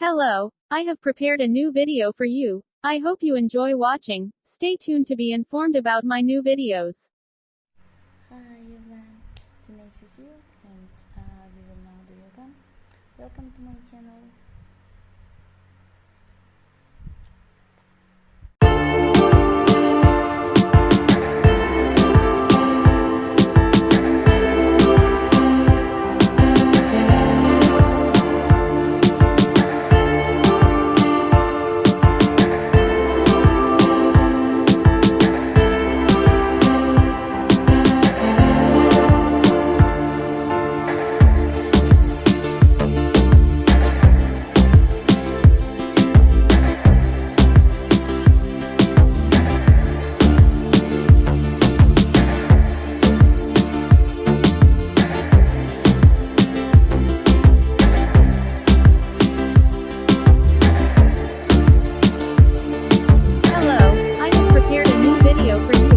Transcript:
Hello, I have prepared a new video for you. I hope you enjoy watching. Stay tuned to be informed about my new videos. Hi everyone, nice to see you and we will now do yoga. Welcome to my channel. Hello, I have prepared a new video for you.